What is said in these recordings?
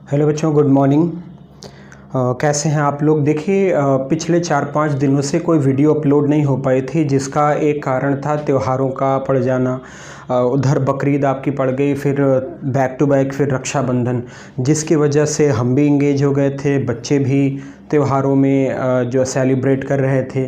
Hello बच्चों, good morning. कैसे हैं आप लोग। देखिए, पिछले 4-5 दिनों से कोई वीडियो अपलोड नहीं हो पाई थी, जिसका एक कारण था त्योहारों का पड़ जाना। उधर बकरीद आपकी पड़ गई, फिर बैक टू बैक फिर रक्षाबंधन, जिसकी वजह से हम भी इंगेज हो गए थे, बच्चे भी त्योहारों में जो सेलिब्रेट कर रहे थे,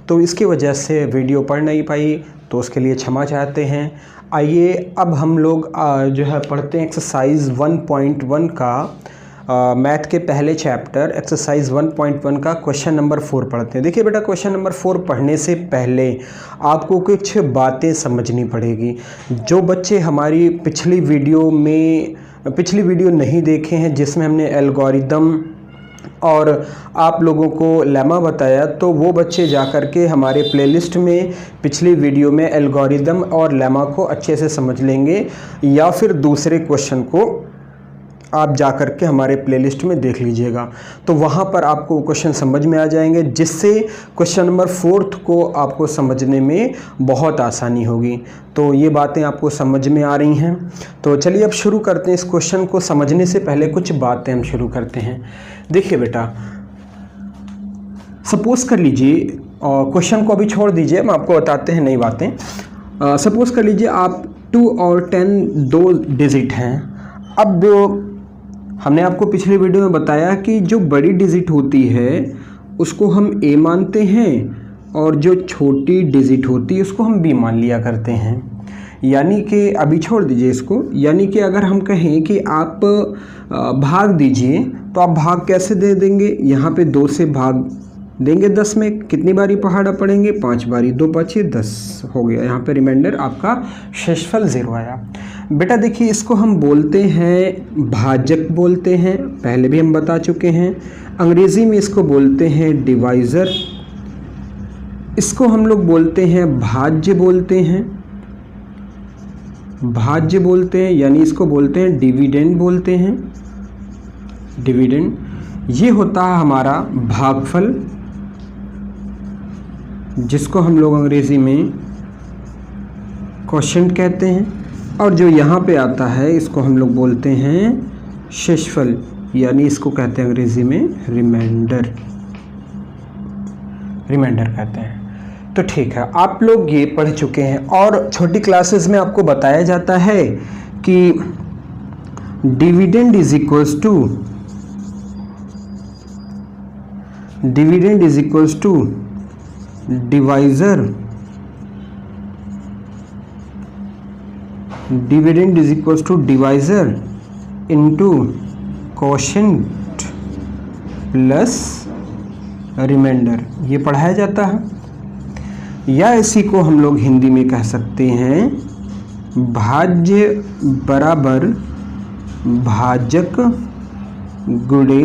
तो इसकी वजह से वीडियो पढ़ नहीं पाई, तो उसके लिए क्षमा चाहते हैं। आइए अब हम लोग जो है पढ़ते हैं एक्सरसाइज 1.1 का मैथ के पहले चैप्टर एक्सरसाइज 1.1 का क्वेश्चन नंबर 4 पढ़ते हैं। देखिए बेटा, क्वेश्चन नंबर 4 पढ़ने से पहले आपको कुछ बातें समझनी पड़ेगी। जो बच्चे हमारी पिछली वीडियो नहीं देखे हैं, जिसमें हमने एल्गोरिदम और आप लोगों को लेमा बताया, तो वो बच्चे जाकर के हमारे प्लेलिस्ट में पिछली वीडियो में एल्गोरिदम और लेमा को अच्छे से समझ लेंगे, या फिर दूसरे क्वेश्चन को आप जाकर के हमारे प्लेलिस्ट में देख लीजिएगा, तो वहाँ पर आपको क्वेश्चन समझ में आ जाएंगे, जिससे क्वेश्चन नंबर 4 को आपको समझने में बहुत आसानी होगी। तो ये बातें आपको समझ में आ रही हैं। तो चलिए अब शुरू करते हैं। इस क्वेश्चन को समझने से पहले कुछ बातें हम शुरू करते हैं। देखिए बेटा, सपोज कर लीजिए, क्वेश्चन को अभी छोड़ दीजिए, हम आपको बताते हैं नई बातें। सपोज कर लीजिए आप 2 और 10 दो डिजिट हैं। अब हमने आपको पिछली वीडियो में बताया कि जो बड़ी डिजिट होती है उसको हम a मानते हैं, और जो छोटी डिजिट होती है उसको हम b मान लिया करते हैं। यानी कि अभी छोड़ दीजिए इसको, यानी कि अगर हम कहें कि आप भाग दीजिए, तो आप भाग कैसे दे देंगे। यहाँ पे 2 से भाग देंगे 10 में, कितनी बारी पहाड़ा पड़ेंगे, 5 बारी, 2 5 10 हो गया। यहाँ पे रिमाइंडर आपका शेषफल 0 आया। बेटा देखिए, इसको हम बोलते हैं भाजक बोलते हैं, पहले भी हम बता चुके हैं। अंग्रेज़ी में इसको बोलते हैं डिवाइज़र, इसको हम लोग बोलते हैं भाज्य बोलते हैं, यानी इसको बोलते हैं डिविडेंड बोलते हैं, डिविडेंड। ये होता है हमारा भागफल, जिसको हम लोग अंग्रेज़ी में क्वोशिएंट कहते हैं, और जो यहाँ पे आता है इसको हम लोग बोलते हैं शेषफल, यानी इसको कहते हैं अंग्रेज़ी में रिमाइंडर कहते हैं। तो ठीक है, आप लोग ये पढ़ चुके हैं, और छोटी क्लासेस में आपको बताया जाता है कि dividend is equals to divisor, dividend is equals to divisor into quotient plus remainder, ये पढ़ाया जाता है। या इसी को हम लोग हिंदी में कह सकते हैं भाज्य बराबर भाजक गुणे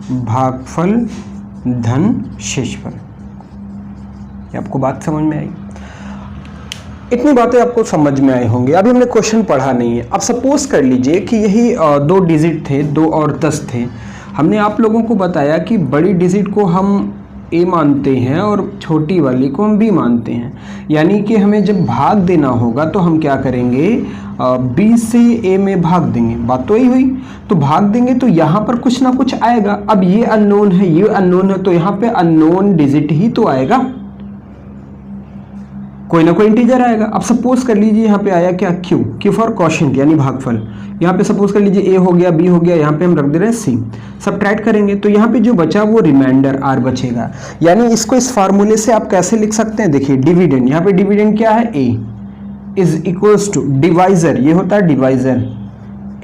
भागफल धन शेषफल। ये आपको बात समझ में आई। इतनी बातें आपको समझ में आई होंगी। अभी हमने क्वेश्चन पढ़ा नहीं है। अब सपोज कर लीजिए कि यही 2 डिजिट थे, 2 और 10 थे। हमने आप लोगों को बताया कि बड़ी डिजिट को हम a मानते हैं और छोटी वाली को हम b मानते हैं। यानी कि हमें जब भाग देना होगा तो हम क्या करेंगे, b से a में भाग देंगे। बात तो यही हुई। तो भाग देंगे तो यहाँ पर कुछ ना कुछ आएगा। अब ये अननोन है, ये अननोन है, तो यहाँ पे अननोन डिजिट ही तो आएगा, कोई ना कोई इंटीजर आएगा। अब सपोज कर लीजिए यहाँ पे आया क्या, क्यू फॉर क्वोशिएंट यानी भागफल। यहाँ पे सपोज कर लीजिए a हो गया, b हो गया, यहाँ पे हम रख दे रहे हैं c। सबट्रैक्ट करेंगे तो यहाँ पे जो बचा वो रिमाइंडर r बचेगा। यानी इसको इस फार्मूले से आप कैसे लिख सकते हैं, देखिए डिविडेंड, यहाँ पे डिविडेंड क्या है, a is equals to divisor, ये होता है डिवाइजर,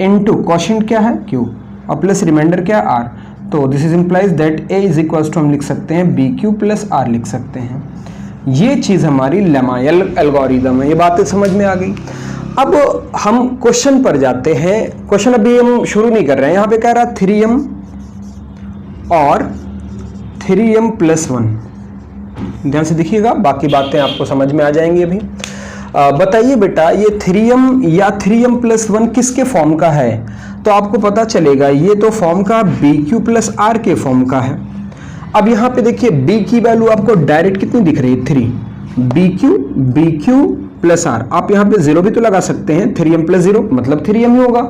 इनटू क्वोशिएंट क्या है q, और प्लस रिमाइंडर क्या r। तो this is implies that a is equals to हम लिख सकते हैं bq प्लस r लिख सकते हैं। ये चीज़ हमारी लेमा एल्गोरिदम है। ये बातें समझ में आ गई। अब हम क्वेश्चन पर जाते हैं। क्वेश्चन अभी हम शुरू नहीं कर रहे हैं। यहाँ पे कह रहा 3m और 3m प्लस 1। ध्यान से देखिएगा, बाकी बातें आपको समझ में आ जाएंगी। अभी बताइए बेटा, ये 3m या 3m प्लस 1 किसके फॉर्म का है, तो आपको पता चलेगा ये तो फॉर्म का bq प्लस r के फॉर्म का है। अब यहाँ पे देखिए b की वैल्यू आपको डायरेक्ट कितनी दिख रही है, 3। bq प्लस आर, आप यहाँ पे 0 भी तो लगा सकते हैं, 3m प्लस 0 मतलब 3m ही होगा,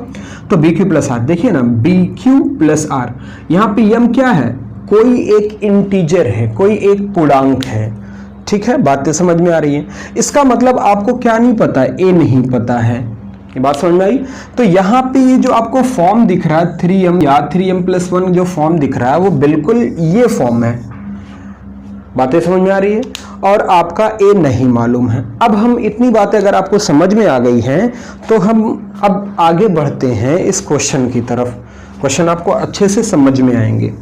तो बी क्यू प्लस आर, देखिए ना बी क्यू प्लस आर, यहाँ पे m क्या है, कोई एक इंटीजर है, कोई एक पूर्णांक है, ठीक है, बातें समझ में आ रही है। इसका मतलब आपको क्या नहीं पता, ए नहीं पता है, ये बात समझ में आई। तो यहाँ पे ये जो आपको फॉर्म दिख रहा है 3m या 3m प्लस 1 जो फॉर्म दिख रहा है वो बिल्कुल ये फॉर्म है, बातें समझ में आ रही है, और आपका ए नहीं मालूम है। अब हम इतनी बातें अगर आपको समझ में आ गई हैं तो हम अब आगे बढ़ते हैं इस क्वेश्चन की तरफ, क्वेश्चन आपको अच्छे से समझ में आएंगे।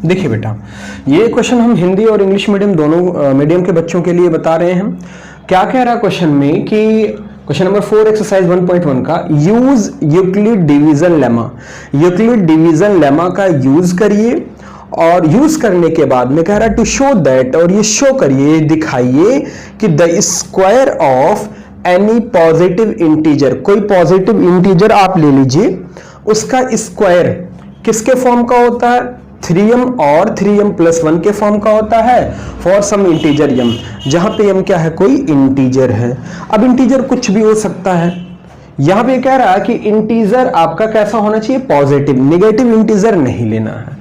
देखिए बेटा, ये क्वेश्चन हम हिंदी और इंग्लिश मीडियम दोनों मीडियम के बच्चों के लिए बता रहे हैं। क्या कह रहा है क्वेश्चन में कि क्वेश्चन नंबर 4 एक्सरसाइज 1.1 का use Euclid division lemma, Euclid division lemma का यूज करिए, और यूज करने के बाद में कह रहा है टू शो दैट, और ये शो करिए, दिखाइए कि the square of any positive integer, कोई पॉजिटिव इंटीजर आप ले लीजिए, उसका स्क्वायर किसके फॉर्म का होता है, 3m और 3m प्लस 1 के फॉर्म का होता है फॉर सम इंटीजर m, जहां पे m क्या है, कोई इंटीजर है। अब इंटीजर कुछ भी हो सकता है, यहां पे कह रहा है कि इंटीजर आपका कैसा होना चाहिए, पॉजिटिव, नेगेटिव इंटीजर नहीं लेना है।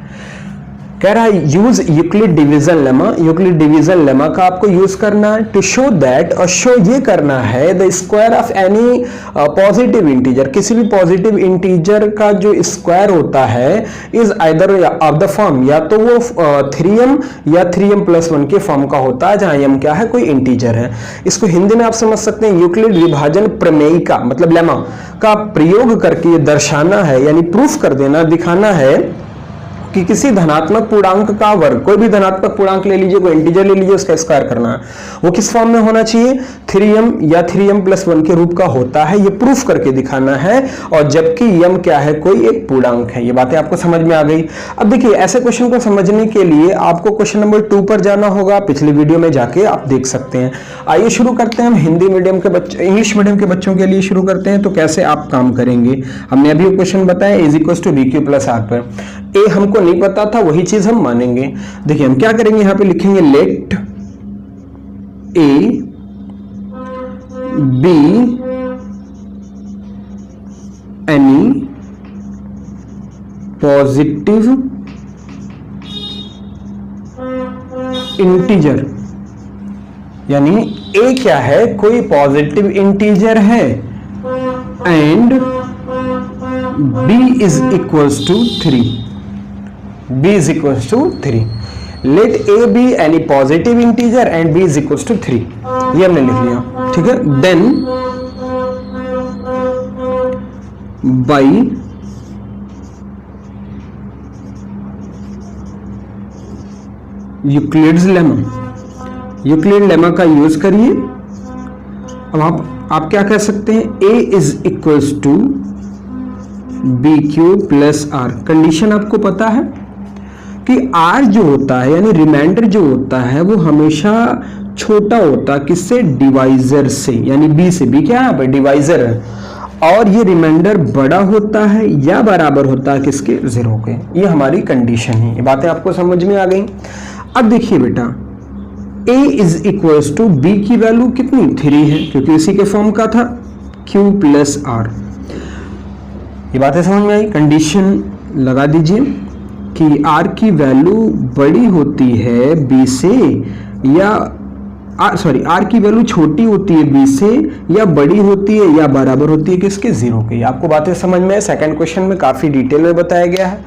कह रहा है use Euclid division lemma, Euclid division lemma का आपको यूज करना है टू शो दैट, और शो ये करना है the square of any positive integer, किसी भी पॉजिटिव इंटीजर का जो स्क्वायर होता है is either of the form, या तो वो 3m या 3m प्लस 1 के फॉर्म का होता है, जहां m क्या है, कोई इंटीजर है। इसको हिंदी में आप समझ सकते हैं यूक्लिड विभाजन प्रमेय का मतलब लेमा का प्रयोग करके दर्शाना है, यानी प्रूफ कर देना, दिखाना है कि किसी धनात्मक पूर्णांक का वर्ग, कोई भी धनात्मक पूर्णांक ले लीजिए, कोई इंटीजर ले लीजिए, उसका स्क्वायर करना है, वो किस फॉर्म में होना चाहिए, 3m या 3m प्लस 1 के रूप का होता है, ये प्रूफ करके दिखाना है, और जबकि m क्या है, कोई एक पूर्णांक है। ये बातें आपको समझ में आ गई। अब देखिए, ऐसे क्वेश्चन को समझने के लिए आपको क्वेश्चन नंबर 2 पर जाना होगा, पिछली वीडियो में जाके आप देख सकते हैं। आइए शुरू करते हैं, हम हिंदी मीडियम के बच्चों, इंग्लिश मीडियम के बच्चों के लिए शुरू करते हैं। तो कैसे आप काम करेंगे, हमने अभी क्वेश्चन बताया is equal to B Q plus R पर, ए हमको नहीं पता था, वही चीज हम मानेंगे। देखिए हम क्या करेंगे, यहां पे लिखेंगे let A B any positive integer, यानी ए क्या है, कोई पॉजिटिव इंटीजर है, and b is equals to 3, b is equals to 3, let a be any positive integer and b is equals to 3, ये हमने लिख लिया, ठीक है। then by Euclid's lemma, Euclid lemma का यूज करिए। अब आप क्या कह सकते हैं, a is equals to B Q plus R, condition आपको पता है कि आर जो होता है यानी रिमाइंडर जो होता है वो हमेशा छोटा होता है, किससे, डिवाइजर से, यानी बी से, बी क्या है, डिवाइजर है, और ये रिमाइंडर बड़ा होता है या बराबर होता है किसके, 0 के। ये हमारी कंडीशन है, ये बातें आपको समझ में आ गई। अब देखिए बेटा, a is equal to B की वैल्यू कितनी, 3 है, क्योंकि इसी के फॉर्म का था, q प्लस आर, ये बातें समझ में आई। कंडीशन लगा दीजिए कि r की वैल्यू बड़ी होती है b से, या r की वैल्यू छोटी होती है b से, या बड़ी होती है या बराबर होती है किसके, 0 के। आपको बातें समझ में है, सेकंड क्वेश्चन में काफी डिटेल में बताया गया है।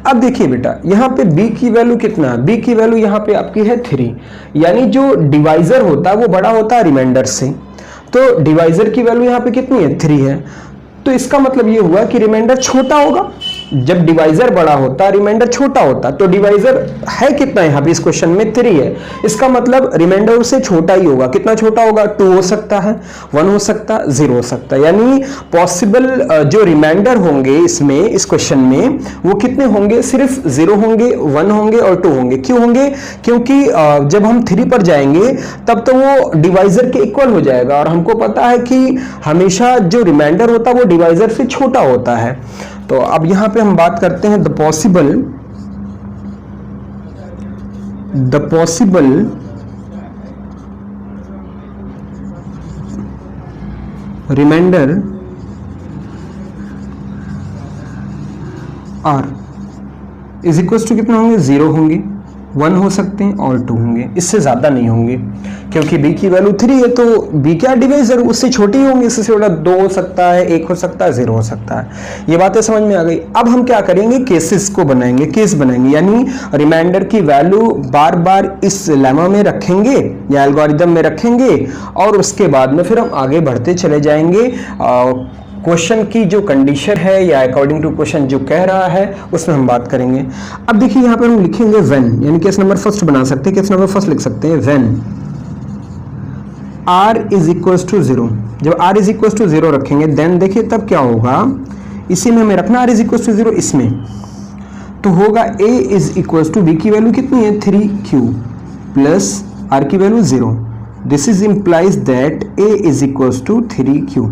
अब देखिए बेटा, यहाँ पे b की वैल्यू कितना है, b की वैल्यू यहाँ पे आपकी है 3, यानी जो डिवाइजर होता है वो बड़ा होता है रिमाइंडर से, तो डिवाइजर की वैल्यू यहाँ पे कितनी है, 3 है, तो इसका मतलब ये हुआ कि रिमाइंडर छोटा होगा। जब डिवाइजर बड़ा होता, रिमाइंडर छोटा होता, तो डिवाइजर है कितना यहाँ पे इस क्वेश्चन में, 3 है, इसका मतलब रिमाइंडर उससे छोटा ही होगा। कितना छोटा होगा, 2 हो सकता है, 1 हो सकता है, 0 हो सकता है, यानी पॉसिबल जो रिमाइंडर होंगे इसमें, इस क्वेश्चन में, वो कितने होंगे, सिर्फ 0 होंगे, 1 होंगे और 2 होंगे। क्यों होंगे, क्योंकि जब हम 3 पर जाएंगे तब तो वो डिवाइजर के इक्वल हो जाएगा, और हमको पता है कि हमेशा जो रिमाइंडर होता है वो डिवाइजर से छोटा होता है। तो अब यहां पे हम बात करते हैं the possible the possible remainder R is equal to कितना होंगे, 0 होंगे, 1 हो सकते हैं और 2 होंगे, इससे ज़्यादा नहीं होंगे, क्योंकि b की वैल्यू 3 है तो b क्या डिवाइजर उससे छोटी होंगी, इससे छोटा 2 हो सकता है, 1 हो सकता है, 0 हो सकता है। ये बातें समझ में आ गई। अब हम क्या करेंगे, केसेस को बनाएंगे, केस बनाएंगे, यानी रिमाइंडर की वैल्यू बार बार इस लेमा में रखेंगे या एल्गोरिदम में रखेंगे और उसके बाद में फिर हम आगे बढ़ते चले जाएंगे। क्वेश्चन की जो कंडीशन है या अकॉर्डिंग टू क्वेश्चन जो कह रहा है उसमें हम बात करेंगे। अब देखिए यहाँ पर हम लिखेंगे व्हेन, यानी केस नंबर फर्स्ट बना सकते हैं, केस नंबर फर्स्ट लिख सकते हैं when r is equal to 0। जब r इज इक्वल टू 0 रखेंगे देन देखिए तब क्या होगा, इसी में हमें रखना r इज इक्वल टू 0, इसमें तो होगा a is equal to b की वैल्यू कितनी है 3q प्लस r की value 0। This is implies that a is equal to 3q।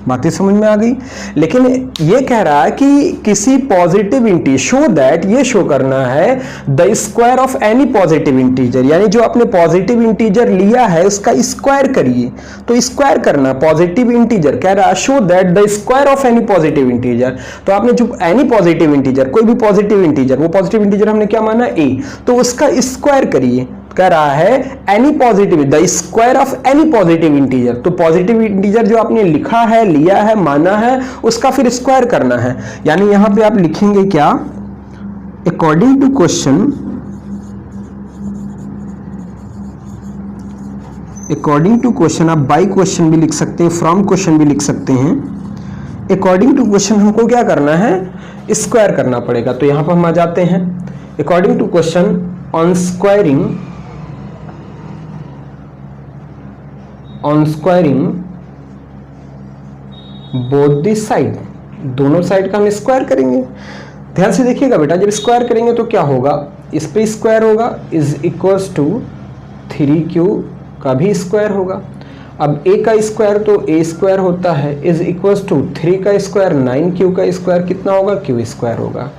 बातें समझ में आ गई। लेकिन ये कह रहा है कि किसी पॉजिटिव इंटीजर, शो दैट, ये शो करना है the square of any positive integer, यानी जो आपने पॉजिटिव इंटीजर लिया है उसका स्क्वायर करिए। तो स्क्वायर करना पॉजिटिव इंटीजर कह रहा है show that the square of any positive integer. तो आपने जो एनी पॉजिटिव इंटीजर, कोई भी पॉजिटिव इंटीजर, वो पॉजिटिव इंटीजर हमने क्या माना a, तो उसका स्क्वायर करिए। कह रहा है any positive, the square of any positive integer. तो पॉजिटिव इंटीजर जो आपने लिखा है, लिया है, माना है, उसका फिर स्क्वायर करना है। यानी यहां पे आप लिखेंगे क्या, according to question, according to question, आप बाय क्वेश्चन भी लिख सकते हैं, फ्रॉम क्वेश्चन भी लिख सकते हैं। अकॉर्डिंग टू क्वेश्चन हमको क्या करना है, स्क्वायर करना पड़ेगा। तो यहां पर हम आ जाते हैं, according to question on squaring, on squaring both the side, दोनों साइड का हम स्क्वायर करेंगे। ध्यान से देखिएगा बेटा, जब स्क्वायर करेंगे तो क्या होगा, इस पे स्क्वायर होगा इज इक्वल्स टू 3q का भी स्क्वायर होगा। अब a का स्क्वायर तो a स्क्वायर होता है, इज इक्वल्स टू 3 का स्क्वायर 9q का स्क्वायर कितना होगा, q स्क्वायर होगा।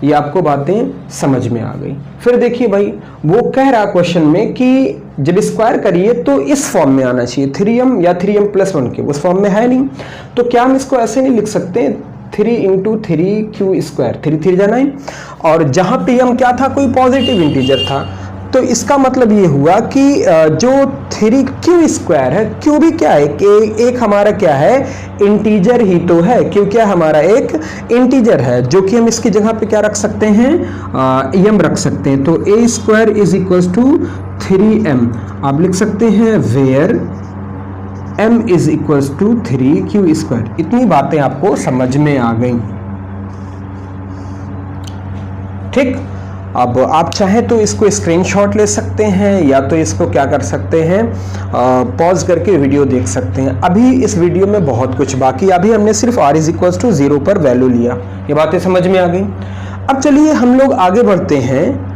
ये आपको बातें समझ में आ गई। फिर देखिए भाई, वो कह रहा क्वेश्चन में कि जब स्क्वायर करिए तो इस फॉर्म में आना चाहिए, 3m या 3m प्लस 1 के, उस फॉर्म में है नहीं। तो क्या हम इसको ऐसे नहीं लिख सकते 3 इंटू 3q स्क्वायर, 3 3 जा 9, और जहां पे m क्या था, कोई पॉजिटिव इंटीजर था। तो इसका मतलब ये हुआ कि जो 3q स्क्वायर है, q भी क्या है, एक हमारा क्या है, इंटीजर ही तो है। q क्या हमारा एक इंटीजर है, जो कि हम इसकी जगह पे क्या रख सकते हैं, m रख सकते हैं। तो a square is equal to 3m आप लिख सकते हैं, where m is equal to 3q square. इतनी बातें आपको समझ में आ गई, ठीक। अब आप चाहें तो इसको स्क्रीनशॉट ले सकते हैं या तो इसको क्या कर सकते हैं, पॉज करके वीडियो देख सकते हैं। अभी इस वीडियो में बहुत कुछ बाकी, अभी हमने सिर्फ r इज इक्वल टू 0 पर वैल्यू लिया। ये बातें समझ में आ गई। अब चलिए हम लोग आगे बढ़ते हैं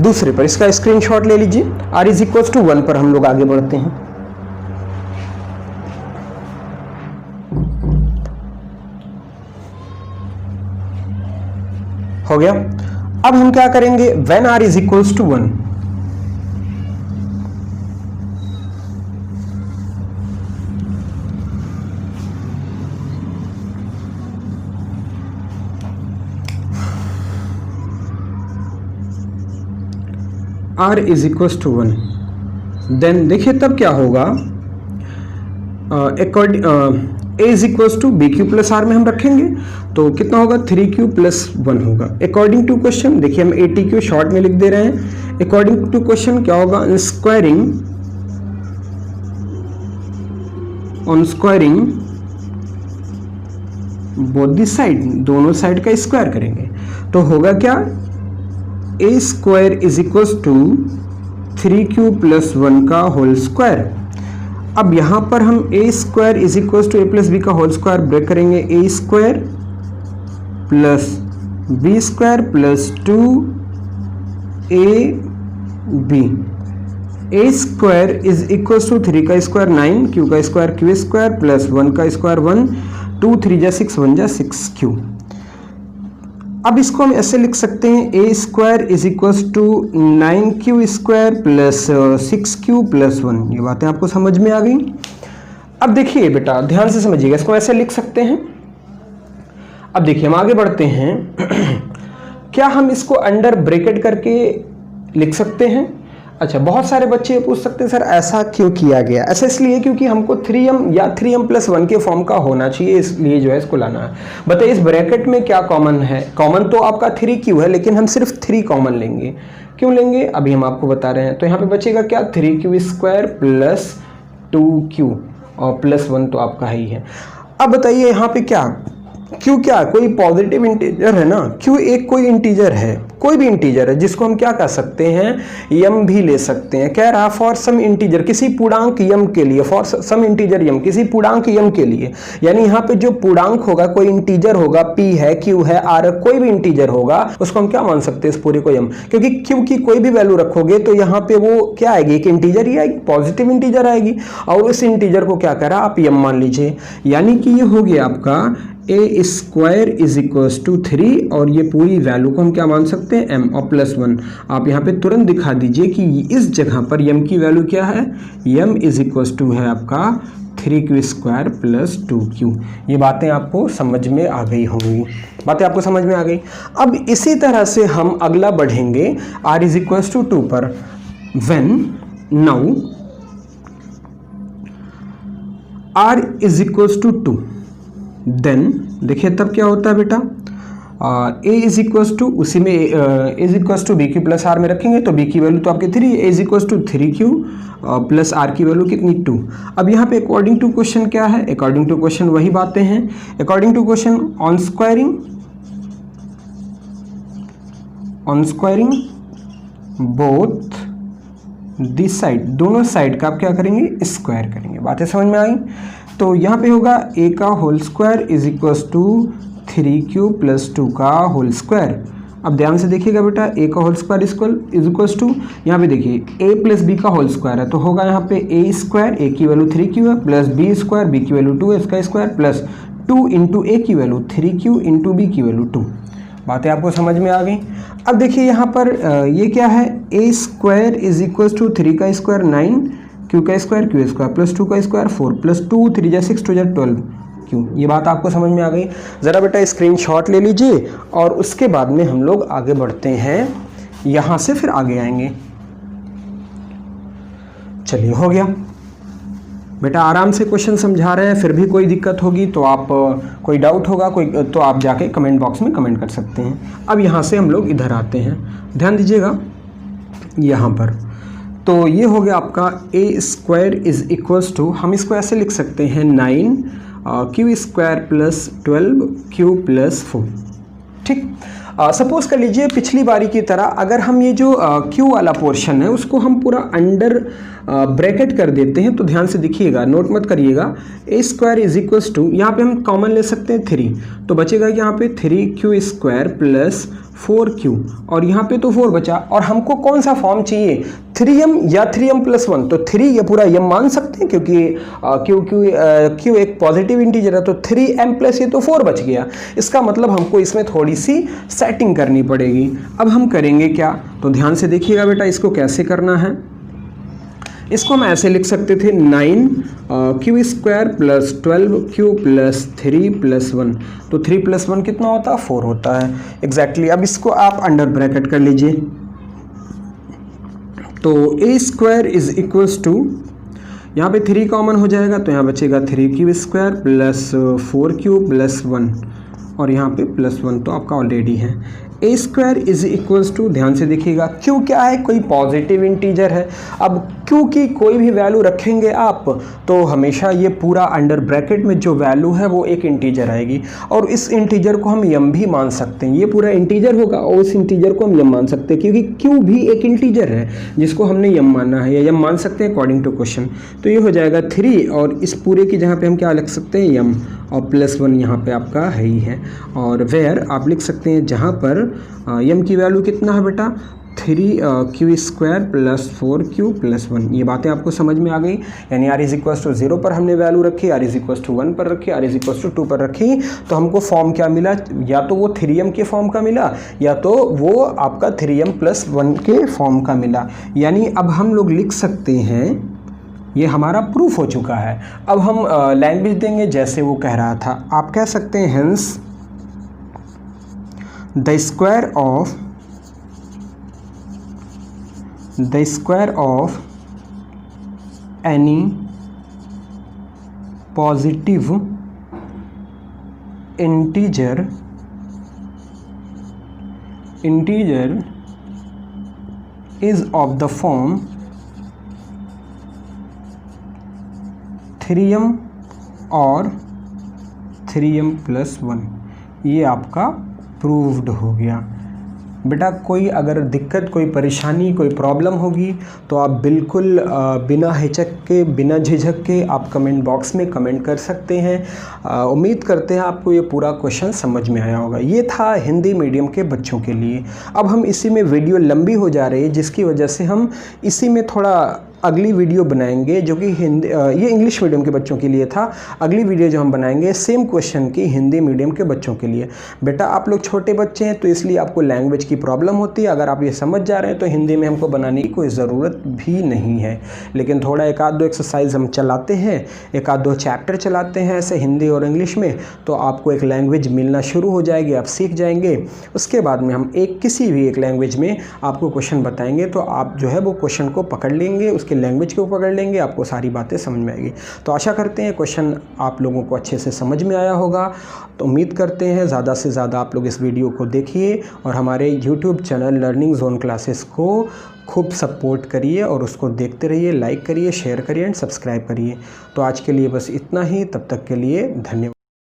दूसरे पर, इसका स्क्रीनशॉट ले लीजिए। r इज इक्वल टू 1 पर हम लोग आगे बढ़ते हैं। हो गया। अब हम क्या करेंगे, when r is equals to 1, r is equals to 1, then देखिए तब क्या होगा, a is equals to B Q plus R में हम रखेंगे तो कितना होगा, 3q प्लस 1 होगा। अकॉर्डिंग टू क्वेश्चन, देखिए हम 80q शॉर्ट में लिख दे रहे हैं। अकॉर्डिंग टू क्वेश्चन क्या होगा, on squaring both the side, दोनों साइड का स्क्वायर करेंगे तो होगा क्या, a square is equals to 3q plus 1 का होल स्क्वायर। अब यहां पर हम a square is equal to a plus B का होल स्क्वायर ब्रेक करेंगे, a square plus B square plus 2ab, a square is equal to 3 का square 9, q का square q square plus 1 का square 1, 2 3 जा 6 1 जा 6q। अब इसको हम ऐसे लिख सकते हैं a square is equals to 9q square plus 6q plus 1। ये बातें आपको समझ में आ गई। अब देखिए बेटा ध्यान से समझिएगा, इसको ऐसे लिख सकते हैं। अब देखिए हम आगे बढ़ते हैं क्या हम इसको अंडर ब्रैकेट करके लिख सकते हैं? अच्छा, बहुत सारे बच्चे ये पूछ सकते हैं सर ऐसा क्यों किया गया? ऐसा इसलिए क्योंकि हमको 3m या 3m+1 के फॉर्म का होना चाहिए, इसलिए जो है इसको लाना है। बताइए इस ब्रैकेट में क्या कॉमन है? कॉमन तो आपका 3q है, लेकिन हम सिर्फ 3 कॉमन लेंगे। क्यों लेंगे अभी हम आपको बता रहे हैं। तो यहाँ पे बचेगा क्या, 3q स्क्वायर प्लस 2q और प्लस 1 तो आपका ही है। अब बताइए यहाँ पे क्या, क्यों क्या कोई पॉजिटिव इंटीजर है ना, क्यों एक कोई इंटीजर है, कोई भी इंटीजर है जिसको हम क्या कर सकते हैं, यम भी ले सकते हैं। कह रहा फॉर सम इंटीजर, किसी पूर्णांक यम के लिए, फॉर सम इंटीजर यम, किसी पूर्णांक यम के लिए। यानी यहाँ पे जो पूर्णांक होगा, कोई इंटीजर होगा, p है, q है, r है, कोई भी इंटीजर होगा, उसको हम क्या मान सकते हैं, इस पूरे को यम। क्योंकि q की कोई भी वैल्यू रखोगे तो यहाँ पे वो क्या आएगी, एक इंटीजर ही आएगी, पॉजिटिव इंटीजर आएगी, और उस इंटीजर को क्या करा आप यम मान लीजिए। यानी कि ये हो गया आपका ए स्क्वायर इज इक्वल्स टू 3 और ये पूरी वैल्यू को हम क्या मान सकते हैं, m और प्लस 1। आप यहाँ पे तुरंत दिखा दीजिए कि इस जगह पर m की वैल्यू क्या है, m इज इक्वल्स टू है आपका 3q स्क्वायर प्लस 2q। ये बातें आपको समझ में आ गई होंगी, बातें आपको समझ में आ गई। अब इसी तरह से हम अगला बढ़ेंगे r इज इक्वल्स टू 2 पर। When now r is equals to 2, then देखिए तब क्या होता है बेटा, a इज इक्वल्स टू, उसी में is equals to bq plus r में रखेंगे तो b की वैल्यू तो आपकी 3, a is equals to 3q plus r की वैल्यू कितनी 2। अब यहाँ पे अकॉर्डिंग टू क्वेश्चन क्या है, अकॉर्डिंग टू क्वेश्चन वही बातें हैं। According to question on squaring both this side, दोनों साइड का आप क्या करेंगे, स्क्वायर करेंगे। बातें समझ में आई। तो यहाँ पे होगा a का whole square is equals to 3q plus 2 का होल स्क्वायर। अब ध्यान से देखिएगा बेटा, a का whole square is equals to, यहाँ पे देखिए a प्लस b का होल स्क्वायर है तो होगा यहाँ पे a स्क्वायर, a की वैल्यू 3q है, प्लस b स्क्वायर, b की वैल्यू 2 है, इसका स्क्वायर, प्लस 2 इंटू a की वैल्यू 3q इंटू b की वैल्यू 2। बातें आपको समझ में आ गई। अब देखिए यहाँ पर ये क्या है, a square is equals to 3 का स्क्वायर 9, q का स्क्वायर प्लस 2 का स्क्वायर 4 प्लस 2 3 जा 6 2 जा 12 q। ये बात आपको समझ में आ गई। ज़रा बेटा स्क्रीनशॉट ले लीजिए और उसके बाद में हम लोग आगे बढ़ते हैं, यहाँ से फिर आगे आएंगे। चलिए हो गया बेटा, आराम से क्वेश्चन समझा रहे हैं, फिर भी कोई दिक्कत होगी तो आप, कोई डाउट होगा कोई, तो आप जाके कमेंट बॉक्स में कमेंट कर सकते हैं। अब यहाँ से हम लोग इधर आते हैं, ध्यान दीजिएगा यहाँ पर। तो ये हो गया आपका a square is equals to, हम इसको ऐसे लिख सकते हैं 9q square plus 12q plus 4। ठीक, सपोज कर लीजिए पिछली बारी की तरह अगर हम ये जो q वाला पोर्शन है उसको हम पूरा अंडर ब्रैकेट कर देते हैं, तो ध्यान से देखिएगा, नोट मत करिएगा। a square is equals to, यहाँ पे हम कॉमन ले सकते हैं 3, तो बचेगा यहाँ पे 3q स्क्वायर प्लस 4q और यहाँ पे तो 4 बचा, और हमको कौन सा फॉर्म चाहिए, 3m या 3m+1। तो 3 ये पूरा m मान सकते हैं क्योंकि q एक पॉजिटिव इंटीजर है, तो 3m प्लस ये तो 4 बच गया। इसका मतलब हमको इसमें थोड़ी सी सेटिंग करनी पड़ेगी। अब हम करेंगे क्या, तो ध्यान से देखिएगा बेटा इसको कैसे करना है। इसको हम ऐसे लिख सकते थे 9q square plus 12q plus 3 plus 1, तो 3 प्लस 1 कितना होता है, 4 होता है एग्जैक्टली। अब इसको आप अंडर ब्रैकेट कर लीजिए, तो a square is equals to, यहाँ पे 3 कॉमन हो जाएगा तो यहाँ बचेगा 3q square plus 4q plus 1 और यहाँ पे प्लस 1 तो आपका ऑलरेडी है। a square is equals to, ध्यान से देखिएगा q क्या है, कोई पॉजिटिव इंटीजर है। अब q की कोई भी वैल्यू रखेंगे आप तो हमेशा ये पूरा अंडर ब्रैकेट में जो वैल्यू है वो एक इंटीजर आएगी, और इस इंटीजर को हम m भी मान सकते हैं। ये पूरा इंटीजर होगा और उस इंटीजर को हम m मान सकते हैं, क्योंकि q भी एक इंटीजर है जिसको हमने m माना है, या m मान सकते हैं अकॉर्डिंग टू क्वेश्चन। तो ये हो जाएगा 3 और इस पूरे की जहाँ पे हम क्या लिख सकते हैं, m और प्लस 1 यहाँ पे आपका है ही है। और वेयर आप लिख सकते हैं जहाँ पर m की वैल्यू कितना है बेटा, 3q square plus 4q plus 1। ये बातें आपको समझ में आ गई। यानी r इज इक्वल टू 0 पर हमने वैल्यू रखी, r इज इक्वल टू 1 पर रखी, r इज इक्वल टू 2 पर रखी, तो हमको फॉर्म क्या मिला, या तो वो 3m के फॉर्म का मिला या तो वो आपका 3m प्लस 1 के फॉर्म का मिला। यानी अब हम लोग लिख सकते हैं, ये हमारा प्रूफ हो चुका है। अब हम लैंग्वेज देंगे जैसे वो कह रहा था। आप कह सकते हैं hence the square of any positive integer is of the form 3m और 3m प्लस 1। ये आपका प्रूव्ड हो गया। बेटा कोई अगर दिक्कत, कोई परेशानी, कोई प्रॉब्लम होगी तो आप बिल्कुल बिना हिचक के, बिना झिझक के आप कमेंट बॉक्स में कमेंट कर सकते हैं। उम्मीद करते हैं आपको ये पूरा क्वेश्चन समझ में आया होगा। ये था हिंदी मीडियम के बच्चों के लिए। अब हम इसी में वीडियो लंबी हो जा रही है, जिसकी वजह से हम इसी में थोड़ा अगली वीडियो बनाएंगे जो कि हिंदी, ये इंग्लिश मीडियम के बच्चों के लिए था। अगली वीडियो जो हम बनाएंगे सेम क्वेश्चन की हिंदी मीडियम के बच्चों के लिए। बेटा आप लोग छोटे बच्चे हैं तो इसलिए आपको लैंग्वेज की प्रॉब्लम होती है। अगर आप ये समझ जा रहे हैं तो हिंदी में हमको बनाने की कोई ज़रूरत भी नहीं है, लेकिन थोड़ा एक आध दो एक्सरसाइज हम चलाते हैं, एक आध दो चैप्टर चलाते हैं ऐसे हिंदी और इंग्लिश में, तो आपको एक लैंग्वेज मिलना शुरू हो जाएगी, आप सीख जाएंगे। उसके बाद में हम किसी भी एक लैंग्वेज में आपको क्वेश्चन बताएंगे तो आप जो है वो क्वेश्चन को पकड़ लेंगे, उसके लैंग्वेज को पकड़ लेंगे, आपको सारी बातें समझ में आएगी। तो आशा करते हैं क्वेश्चन आप लोगों को अच्छे से समझ में आया होगा। तो उम्मीद करते हैं ज़्यादा से ज़्यादा आप लोग इस वीडियो को देखिए और हमारे YouTube channel learning zone classes को खूब सपोर्ट करिए और उसको देखते रहिए, लाइक करिए, शेयर करिए एंड सब्सक्राइब करिए। तो आज के लिए बस इतना ही, तब तक के लिए धन्यवाद।